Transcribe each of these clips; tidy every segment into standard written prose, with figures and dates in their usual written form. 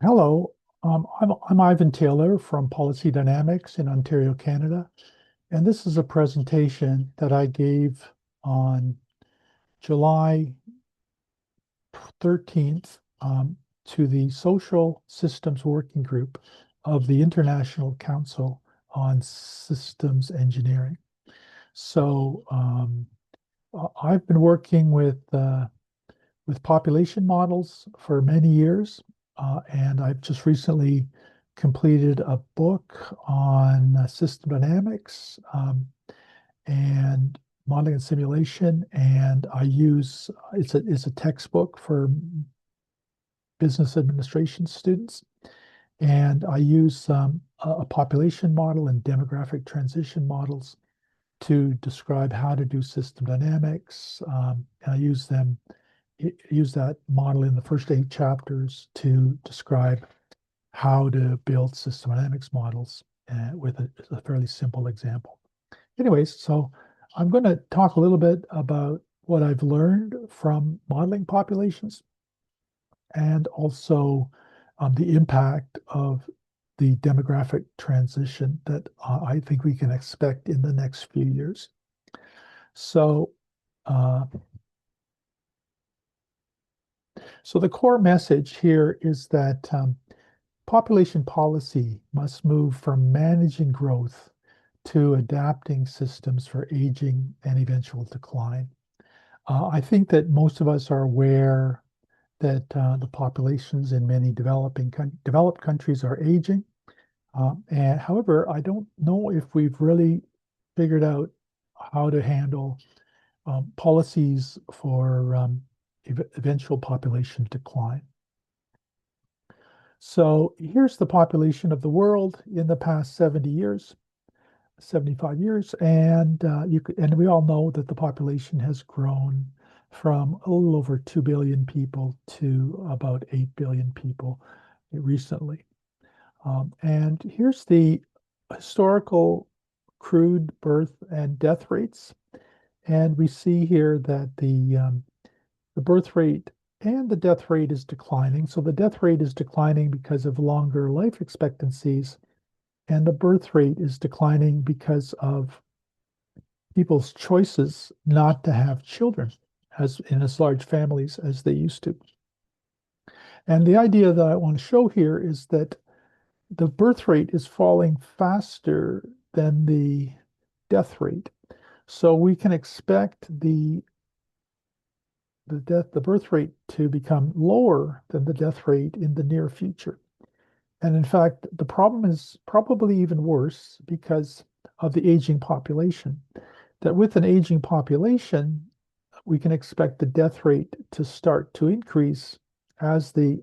Hello, I'm Ivan Taylor from Policy Dynamics in Ontario, Canada, and this is a presentation that I gave on July 13th to the Social Systems Working Group of the International Council on Systems Engineering. So I've been working with population models for many years. And I've just recently completed a book on system dynamics and modeling and simulation. And I use it's a textbook for business administration students. And I use a population model and demographic transition models to describe how to do system dynamics. And I use that model in the first 8 chapters to describe how to build system dynamics models with a fairly simple example. Anyways, so I'm going to talk a little bit about what I've learned from modeling populations and also the impact of the demographic transition that I think we can expect in the next few years. So, uh, so the core message here is that population policy must move from managing growth to adapting systems for aging and eventual decline. I think that most of us are aware that the populations in many developed countries are aging. And however, I don't know if we've really figured out how to handle policies for eventual population decline. So here's the population of the world in the past 70 years, 75 years, and and we all know that the population has grown from a little over 2 billion people to about 8 billion people recently. And here's the historical crude birth and death rates. And we see here that the birth rate and the death rate is declining. So the death rate is declining because of longer life expectancies, and the birth rate is declining because of people's choices not to have children as in as large families as they used to. And the idea that I want to show here is that the birth rate is falling faster than the death rate. So we can expect the birth rate to become lower than the death rate in the near future. And in fact, the problem is probably even worse because of the aging population. That with an aging population, we can expect the death rate to start to increase as the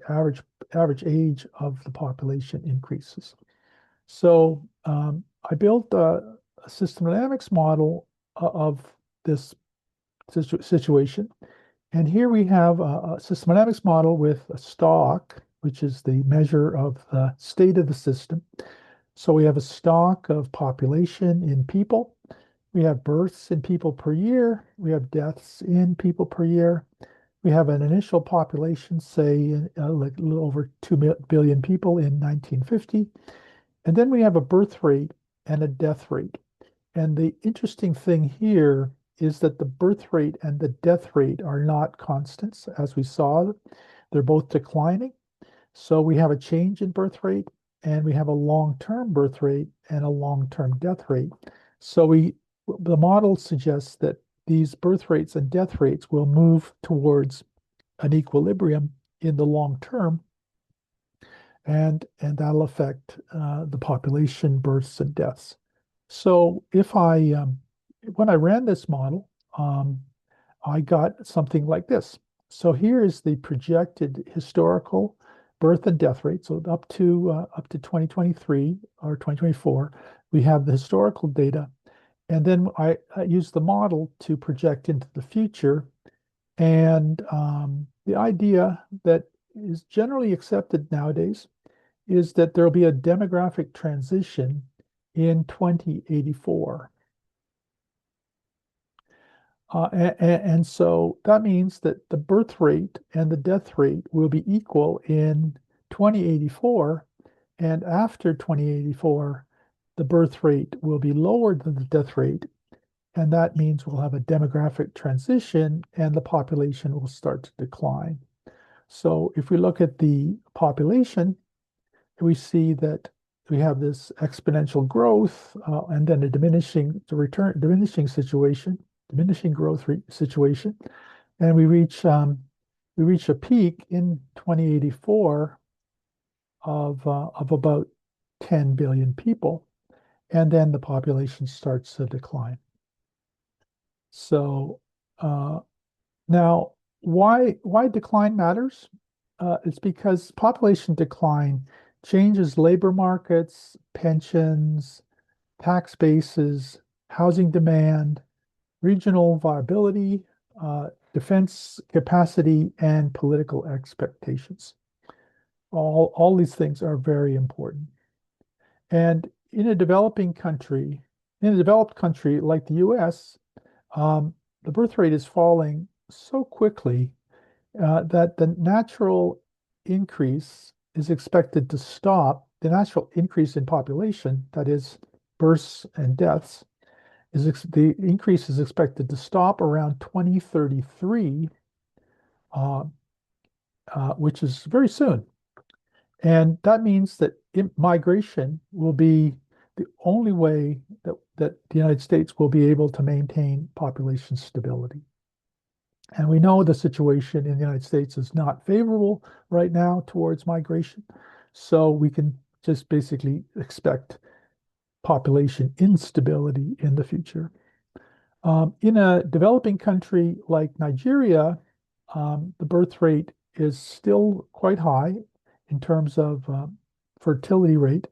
average age of the population increases. So I built a system dynamics model of this situation. And here we have a system dynamics model with a stock, which is the measure of the state of the system. So we have a stock of population in people. We have births in people per year. We have deaths in people per year. We have an initial population, say, like a little over 2 billion people in 1950. And then we have a birth rate and a death rate. And the interesting thing here is that the birth rate and the death rate are not constants, as we saw. They're both declining. So we have a change in birth rate, and we have a long-term birth rate and a long-term death rate. So the model suggests that these birth rates and death rates will move towards an equilibrium in the long term, and that'll affect the population births and deaths. So when I ran this model, I got something like this. So here is the projected historical birth and death rate. So up to 2023 or 2024, we have the historical data, and then I use the model to project into the future. And the idea that is generally accepted nowadays is that there'll be a demographic transition in 2084. And so that means that the birth rate and the death rate will be equal in 2084, and after 2084, the birth rate will be lower than the death rate, and that means we'll have a demographic transition and the population will start to decline. So if we look at the population, we see that we have this exponential growth and then a diminishing growth rate situation, and we reach a peak in 2084 of about 10 billion people, and then the population starts to decline. So now, why decline matters? It's because population decline changes labor markets, pensions, tax bases, housing demand, regional viability, defense capacity, and political expectations. All these things are very important. And in a developed country like the US, the birth rate is falling so quickly that the natural increase is expected to stop. The natural increase in population, that is, births and deaths, the increase is expected to stop around 2033, which is very soon. And that means that migration will be the only way that the United States will be able to maintain population stability. And we know the situation in the United States is not favorable right now towards migration. So we can just basically expect population instability in the future. In a developing country like Nigeria, the birth rate is still quite high in terms of fertility rate,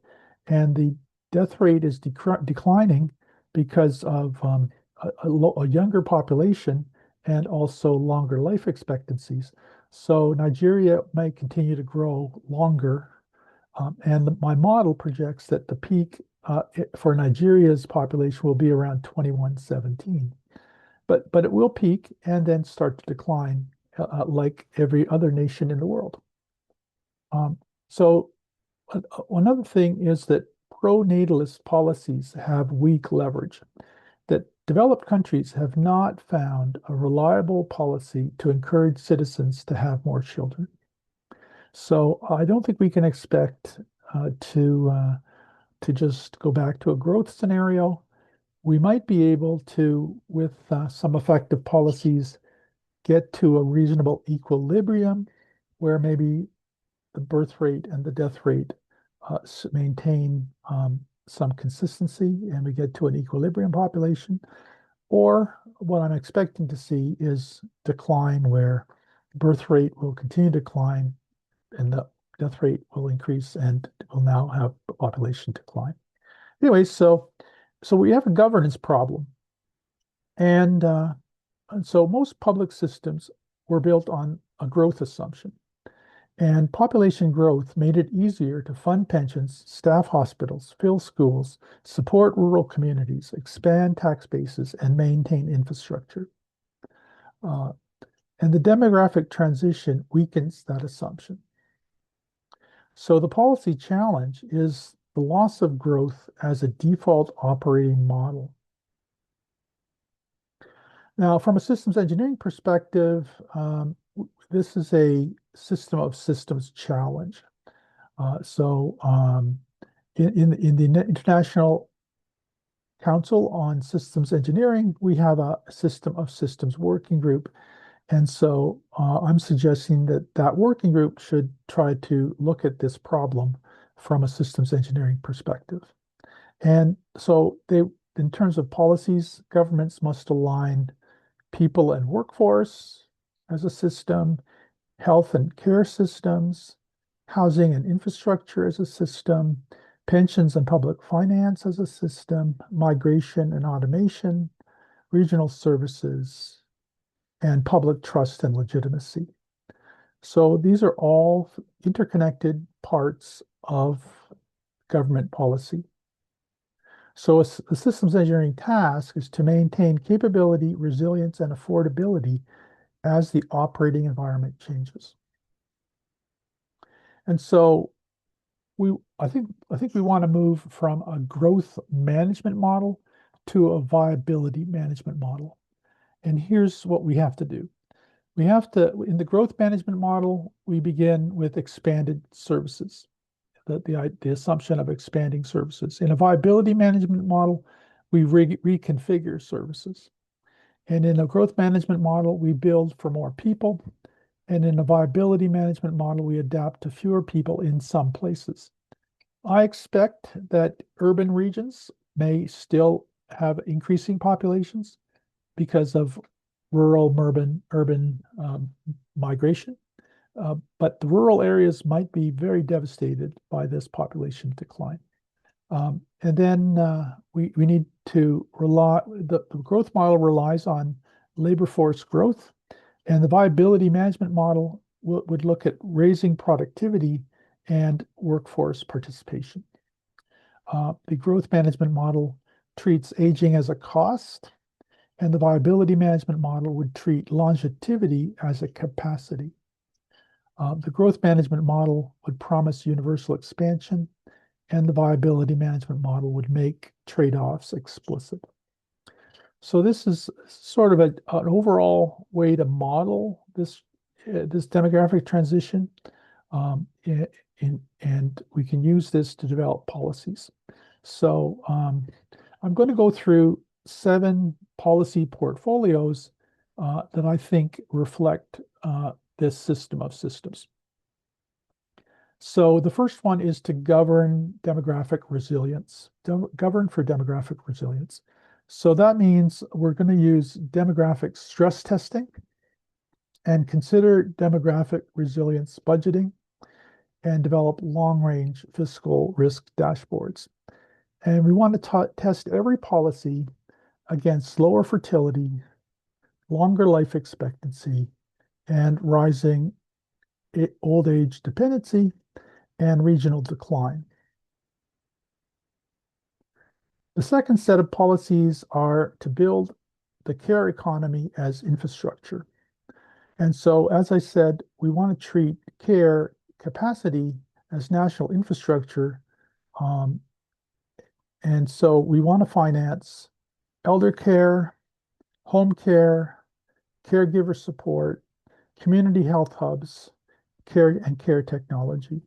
and the death rate is declining because of a younger population and also longer life expectancies. So Nigeria may continue to grow longer, and my model projects that the peak for Nigeria's population will be around 2117. But it will peak and then start to decline like every other nation in the world. So another thing is that pro-natalist policies have weak leverage, that developed countries have not found a reliable policy to encourage citizens to have more children. So I don't think we can expect to just go back to a growth scenario. We might be able to, with some effective policies, get to a reasonable equilibrium where maybe the birth rate and the death rate maintain some consistency and we get to an equilibrium population. Or what I'm expecting to see is decline where birth rate will continue to decline and the death rate will increase and will now have population decline. Anyway, so we have a governance problem. And so most public systems were built on a growth assumption. And population growth made it easier to fund pensions, staff hospitals, fill schools, support rural communities, expand tax bases, and maintain infrastructure. And the demographic transition weakens that assumption. So the policy challenge is the loss of growth as a default operating model. Now, from a systems engineering perspective, this is a system of systems challenge. In the International Council on Systems Engineering, we have a system of systems working group. And so I'm suggesting that working group should try to look at this problem from a systems engineering perspective. And so in terms of policies, governments must align people and workforce as a system, health and care systems, housing and infrastructure as a system, pensions and public finance as a system, migration and automation, regional services, and public trust and legitimacy. So these are all interconnected parts of government policy. So a systems engineering task is to maintain capability, resilience, and affordability as the operating environment changes. And so I think we want to move from a growth management model to a viability management model. And here's what we have to do. We have to, in the growth management model, we begin with expanded services, the assumption of expanding services. In a viability management model, we reconfigure services. And in a growth management model, we build for more people. And in a viability management model, we adapt to fewer people in some places. I expect that urban regions may still have increasing populations because of rural urban migration. But the rural areas might be very devastated by this population decline. And then we need to the growth model relies on labor force growth, and the viability management model would look at raising productivity and workforce participation. The growth management model treats aging as a cost, and the viability management model would treat longevity as a capacity. The growth management model would promise universal expansion, and the viability management model would make trade-offs explicit. So this is sort of an overall way to model this demographic transition, and we can use this to develop policies. So I'm going to go through 7 policy portfolios that I think reflect this system of systems. So the first one is to govern demographic resilience, govern for demographic resilience. So that means we're going to use demographic stress testing and consider demographic resilience budgeting and develop long-range fiscal risk dashboards. And we want to test every policy against lower fertility, longer life expectancy, and rising old age dependency and regional decline. The second set of policies are to build the care economy as infrastructure. And so, as I said, we want to treat care capacity as national infrastructure. And so we want to finance elder care, home care, caregiver support, community health hubs, care technology.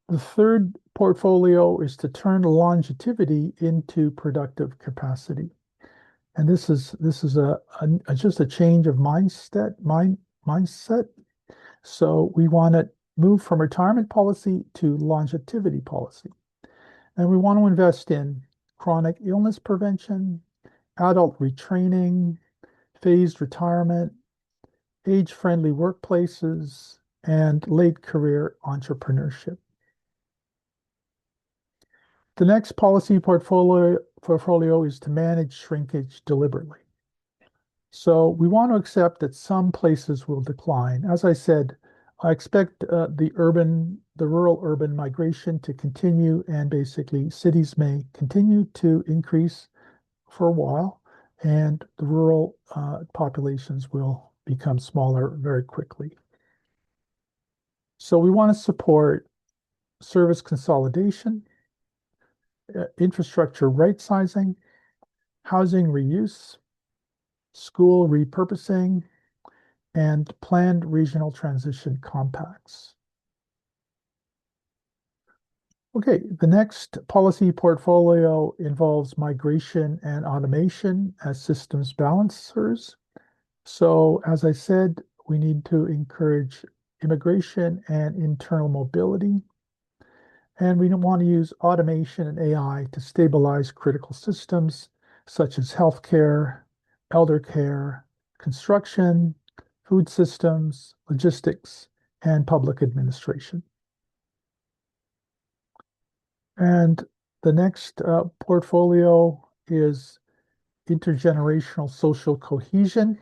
The third portfolio is to turn longevity into productive capacity. And this is just a change of mindset. So we want to move from retirement policy to longevity policy. And we want to invest in chronic illness prevention, adult retraining, phased retirement, age-friendly workplaces, and late career entrepreneurship. The next policy portfolio is to manage shrinkage deliberately. So we want to accept that some places will decline. As I said, I expect the rural-urban migration to continue, and basically cities may continue to increase for a while, and the rural populations will become smaller very quickly. So we want to support service consolidation, infrastructure right-sizing, housing reuse, school repurposing, and planned regional transition compacts. Okay, the next policy portfolio involves migration and automation as systems balancers. So, as I said, we need to encourage immigration and internal mobility. And we want to use automation and AI to stabilize critical systems such as healthcare, elder care, construction, food systems, logistics, and public administration. And the next portfolio is intergenerational social cohesion,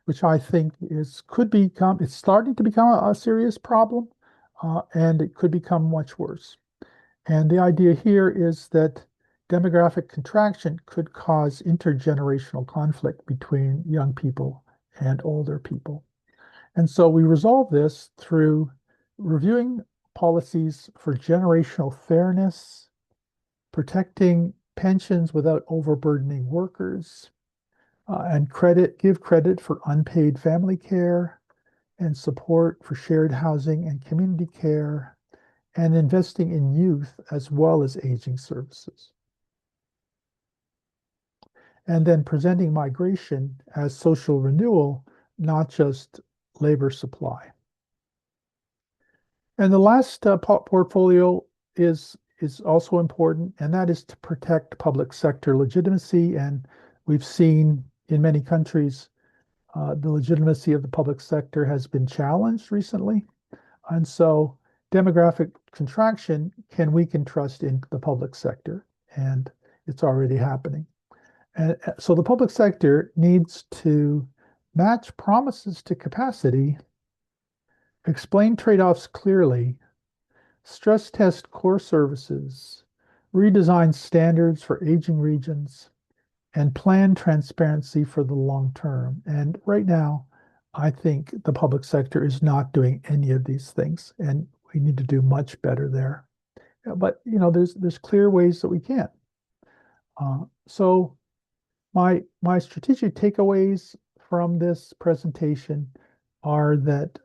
which I think it's starting to become a serious problem, and it could become much worse. And the idea here is that demographic contraction could cause intergenerational conflict between young people and older people. And so we resolve this through reviewing policies for generational fairness, protecting pensions without overburdening workers, and give credit for unpaid family care and support for shared housing and community care, and investing in youth as well as aging services. And then presenting migration as social renewal, not just labor supply. And the last portfolio is also important, and that is to protect public sector legitimacy. And we've seen in many countries the legitimacy of the public sector has been challenged recently. And so demographic contraction can weaken trust in the public sector, and it's already happening. And so the public sector needs to match promises to capacity, explain trade-offs clearly, stress test core services, redesign standards for aging regions, and plan transparency for the long term. And right now, I think the public sector is not doing any of these things, and we need to do much better there. But there's clear ways that we can. So my strategic takeaways from this presentation are that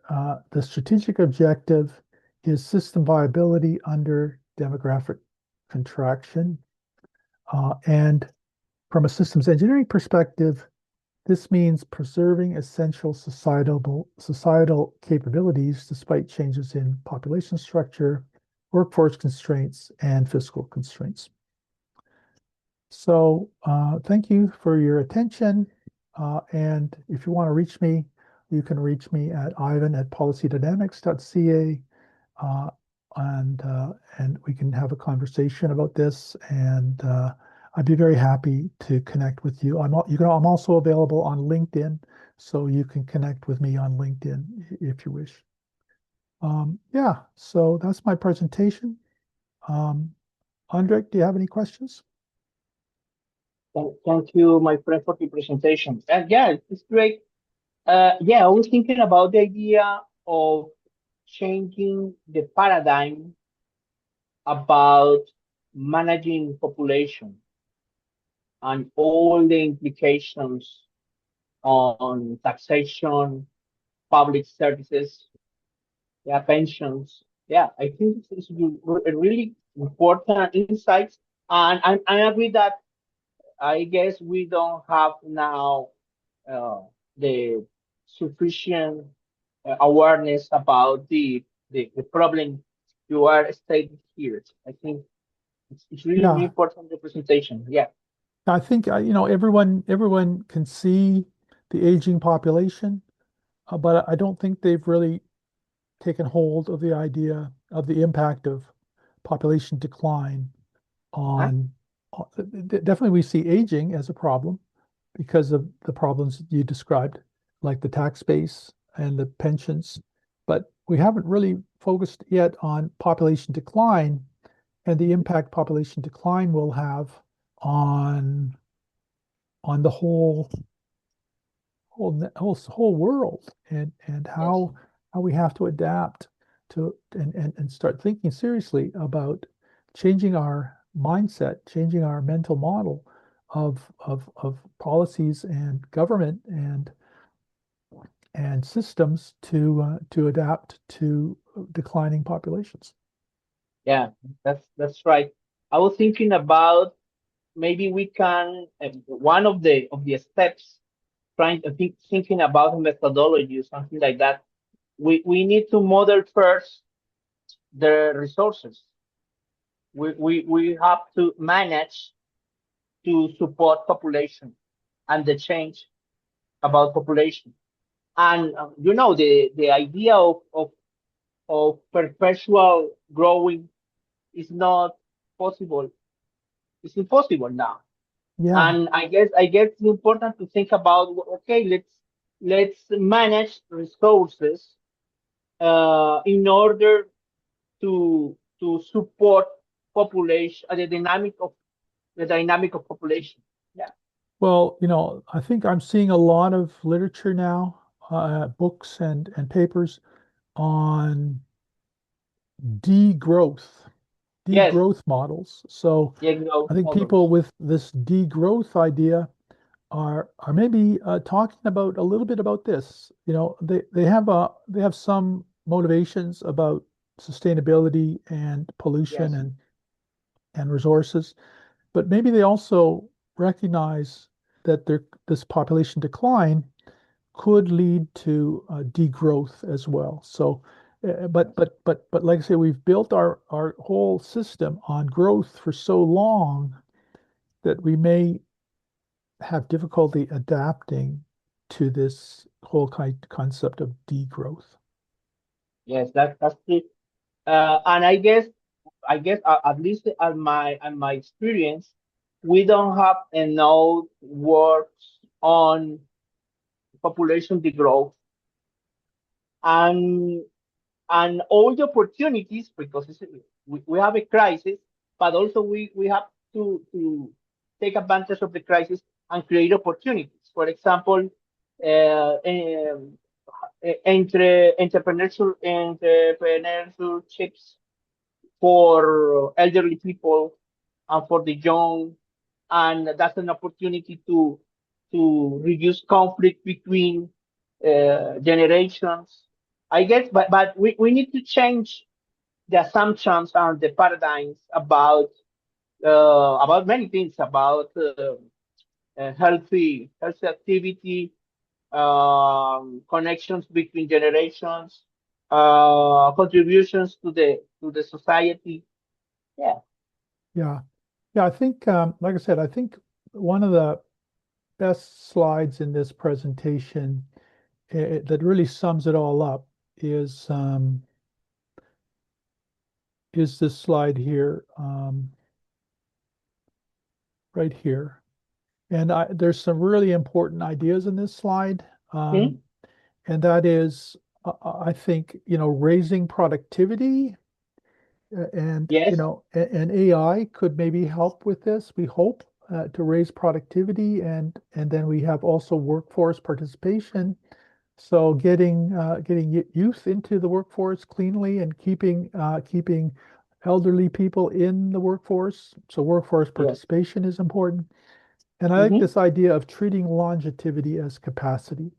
the strategic objective is system viability under demographic contraction. And from a systems engineering perspective, this means preserving essential societal capabilities despite changes in population structure, workforce constraints, and fiscal constraints. So thank you for your attention. And if you want to reach me, you can reach me at ivan@policydynamics.ca, and we can have a conversation about this. And I'd be very happy to connect with you. I'm also available on LinkedIn, so you can connect with me on LinkedIn if you wish. Yeah, so that's my presentation. Andre, do you have any questions? Thank you, my friend, for the presentation. And yeah, it's great. Yeah, I was thinking about the idea of changing the paradigm about managing population and all the implications on taxation, public services, yeah, pensions. Yeah, I think it's a really important insights. And I agree that I guess we don't have now uh, the sufficient awareness about the problem you are stating here. I think it's really, really Yeah, important representation. Yeah. I think everyone can see the aging population, but I don't think they've really taken hold of the idea of the impact of population decline Huh? on, definitely we see aging as a problem because of the problems you described, like the tax base and the pensions. But we haven't really focused yet on population decline and the impact population decline will have on the whole world, and Yes. how we have to adapt to and start thinking seriously about changing our mindset, changing our mental model of policies and government and systems to adapt to declining populations. Yeah, that's right. I was thinking about maybe we can one of the steps trying to thinking about methodology or something like that. We need to model first the resources. We have to manage to support population and the change about population. And the idea of perpetual growing is not possible. It's impossible now. Yeah. And I guess it's important to think about, okay, let's manage resources in order to support population, the dynamic of population. Yeah. Well, I think I'm seeing a lot of literature now, books and papers on degrowth, Yes, degrowth models. So yeah, growth I think people models. with this degrowth idea are maybe talking about a little bit about this. You know, they have some motivations about sustainability and pollution Yes, and resources, but maybe they also recognize that this population decline could lead to degrowth as well. So, yes, but like I say, we've built our whole system on growth for so long that we may have difficulty adapting to this whole concept of degrowth. yes. That's true. And I guess at least at my experience, we don't have enough works on population degrowth and all the opportunities because we have a crisis, but also we have to take advantage of the crisis and create opportunities. For example, entrepreneurships for elderly people and for the young, and that's an opportunity to reduce conflict between generations. I guess, but we need to change the assumptions and the paradigms about many things about healthy activity, connections between generations, contributions to the society. Yeah. Yeah, yeah. I think, like I said, I think one of the best slides in this presentation that really sums it all up is this slide here, right here. And there's some really important ideas in this slide. Hmm? And that is, I think, you know, raising productivity and, you Yes. know, and AI could maybe help with this. We hope to raise productivity and then we have also workforce participation. So getting youth into the workforce cleanly and keeping elderly people in the workforce. So workforce Yes. participation is important. And I like Hmm. this idea of treating longevity as capacity.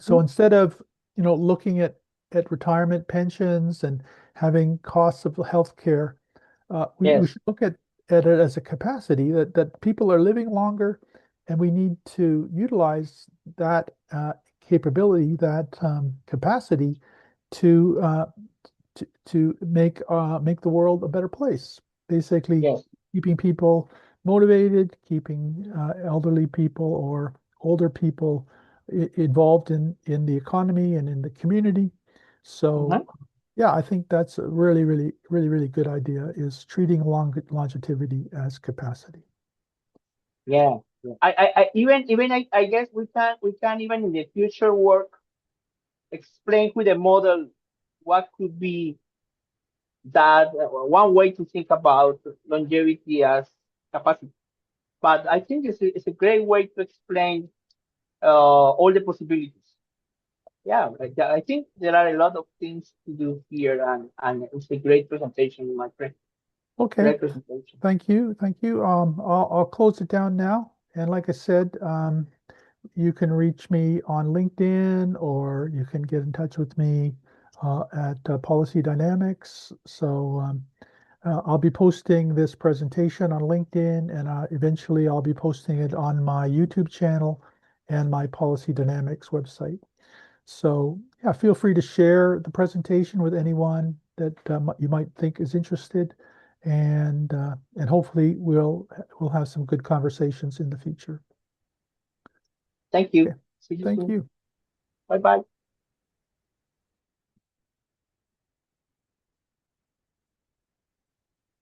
So Hmm. instead of, you know, looking at retirement pensions and having costs of healthcare, we Yes. should look at it as a capacity that people are living longer, and we need to utilize that capability, that capacity to make the world a better place. Basically, Yes. keeping people motivated, keeping elderly people or older people involved in the economy and in the community. So, Uh-huh. yeah, I think that's a really good idea is treating longevity as capacity. Yeah. Yeah. Even I guess we can even in the future work explain with a model what could be that one way to think about longevity as capacity. But I think it's a great way to explain all the possibilities. Yeah, I think there are a lot of things to do here, and it's a great presentation, my friend. Okay, Great presentation. thank you, thank you. I'll close it down now. And like I said, you can reach me on LinkedIn or you can get in touch with me at Policy Dynamics. So I'll be posting this presentation on LinkedIn and eventually I'll be posting it on my YouTube channel and my Policy Dynamics website. So yeah, feel free to share the presentation with anyone that you might think is interested, and hopefully we'll have some good conversations in the future. Thank you. Okay, See you thank soon. you. Bye bye.